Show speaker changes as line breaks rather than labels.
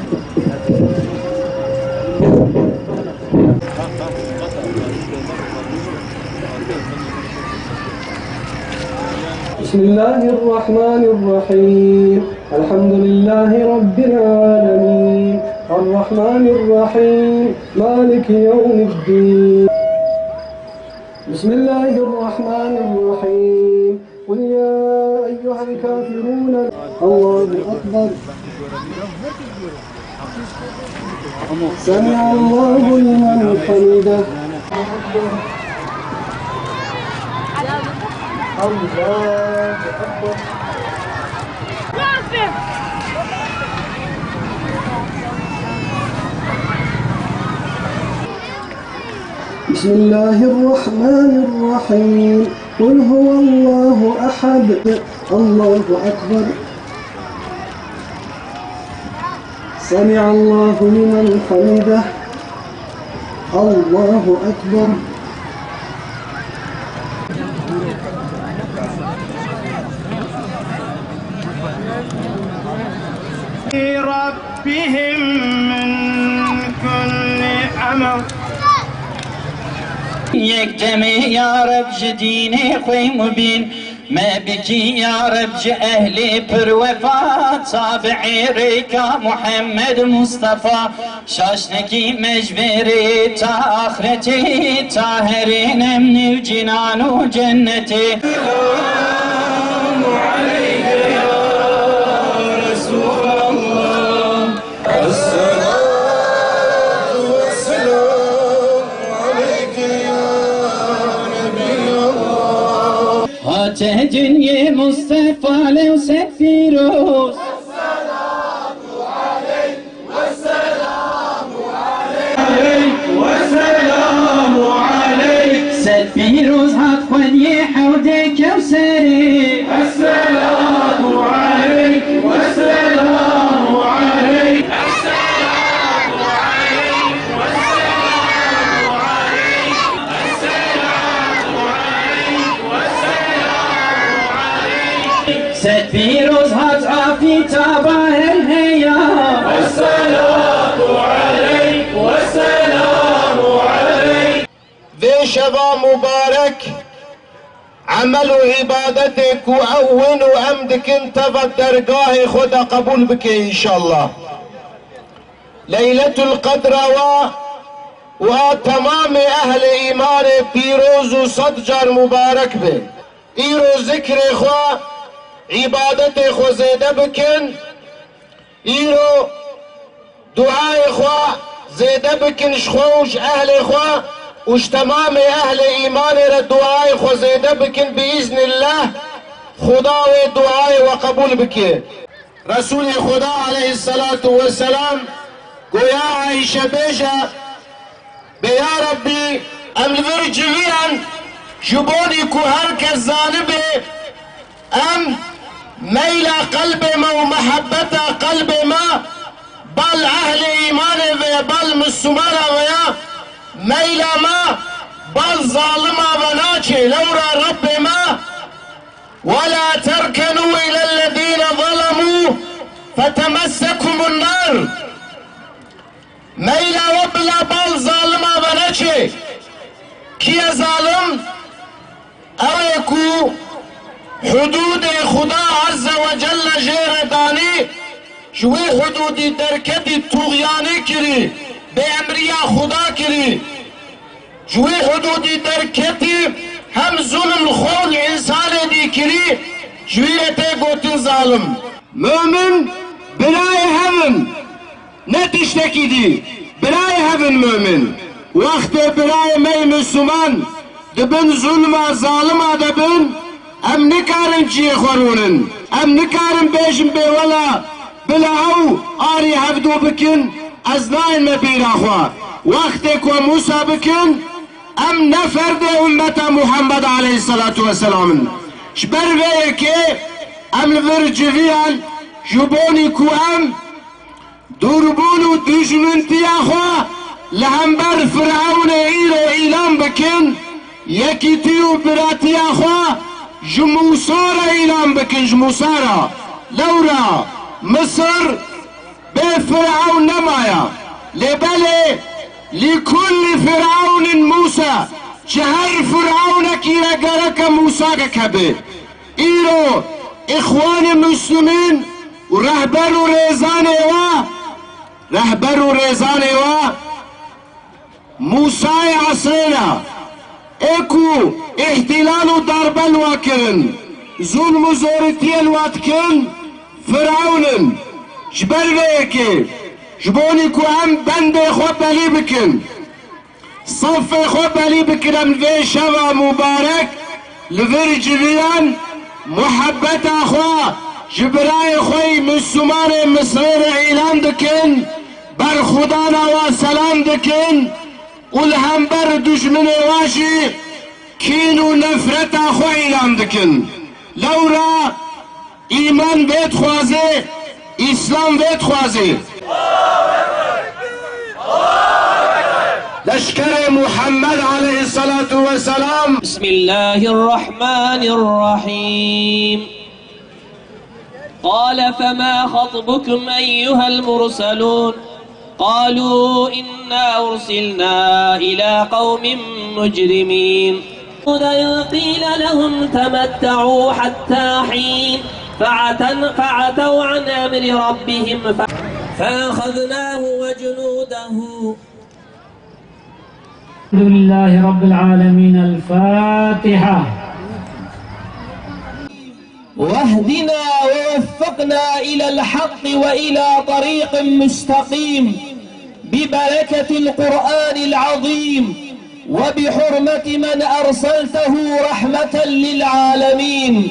بسم الله الرحمن الرحيم الحمد لله رب العالمين الرحمن الرحيم مالك يوم الدين بسم الله الرحمن الرحيم قل يا أيها الكافرون الله أكبر سمع الله لمن حمده الله أكبر بسم الله الرحمن الرحيم قل هو الله أحد الله أكبر سمع الله لمن حمده الله أكبر
ربهم من كل أمر یک جمع یا رب جدین خوی مبین ما بکی یا رب اهل پر وفا تابعی ریکا محمد مصطفى شاشنکی مجبری تا آخرتی طاهرین امن و جنان و جنتی سلام علیک یا رسول الله دنيا مصطفى لو سد فيروز
والسلام عليك والسلام عليك والسلام عليك
سد فيروز هتخوني حودك كوثري
السلام عليك والسلام عليك السلام عليك والسلام عليك السلام عليك والسلام
سد فيروز هتعافي تباهر هيا
السلام عليك والسلام عليك
ذي شبا مبارك عملوا عبادتك وأونوا أمدك انت بالدرجاه خدا قبول بك إن شاء الله ليلة القدر وتمام أهل إيمان بيروز وصدجر مبارك به إيرو ذكر إخوة عبادت إخوة زيادة بكن إيرو دعاء إخوة زيادة بكن شخوش أهل إخوة وش تمام أهل إيمان الدعاء إخوة زيادة بكن بإذن الله خدا ودعاء وقبول بك رسول خدا عليه الصلاة والسلام قويا عائشة بيجا بيا ربي أملور جميعا جبوني كهر كالزانبه أم ميل قلب ما ومحبة قلب ما بل أهل إيمان بل مسلمان ويا ميل ما بل ظالم بناتي لورا رب ما ولا تركنوا إلى الذين ظلموا فتمسكم النار ميل وبلا بل ظالم بناتي كي ظالم أويكو حدود خدا عز وجل جيرداني شوي حدودي دركتي طغياني كري بأمريا خدا كري شوي حدودي دركتي هم ظلم خول انسان دي كري شويرتي قوتن ظالم مؤمن براي هبن نتشتكي دي براي هبن مؤمن وقت براي مي مسلمان دبن ظلم ظالم دبن ام نكارن جي خورونن ام نكارن بيجن بي ولا بلا او آري هفدو بكن ازناين مبير اخوا وقتك وموسى بكن ام نفرد امة محمد عليه الصلاة والسلام شبر ويكي ام الفرجفيان جبوني كو ام دوربونو دجمنتي اخوا لهمبر فرعون ايرو اعلام بكن يكيتيو براتي اخوا جموسارة اعلام بكن جموسارة لورا مصر بفرعون مايا لبلي لكل فرعون موسى شهر فرعونك إلى قرك موسى كبه إيرو إخوان المسلمين ورهبر ريزاني موسى عصينا اكو احتلال وضرب الواكرن ظلم زورتي الواتكن فرعون جبر ليكي جبوني كو هم بند خو بلي بكن صف خو بلي بكن من في شبا مبارك لفرجليان محبت اخوا جبراي خوي مسلمان مصير اعلان دكن بر خدانا وسلام دكن والهم بر دشمن واشي كينو نفرت اخو اعلان دكن لورا ایمان بيت خوازي اسلام بيت خوازي لشكر محمد عليه الصلاة والسلام.
بسم الله الرحمن الرحيم. قال فما خطبكم أيها المرسلون قالوا إنا أرسلنا إلى قوم مجرمين إذ قيل لهم تمتعوا حتى حين فعتوا عن أمر ربهم فأخذناه وجنوده.
الحمد لله رب العالمين. الفاتحة.
واهدنا ووفقنا إلى الحق وإلى طريق مستقيم ببركة القرآن العظيم وبحرمة من أرسلته رحمة للعالمين.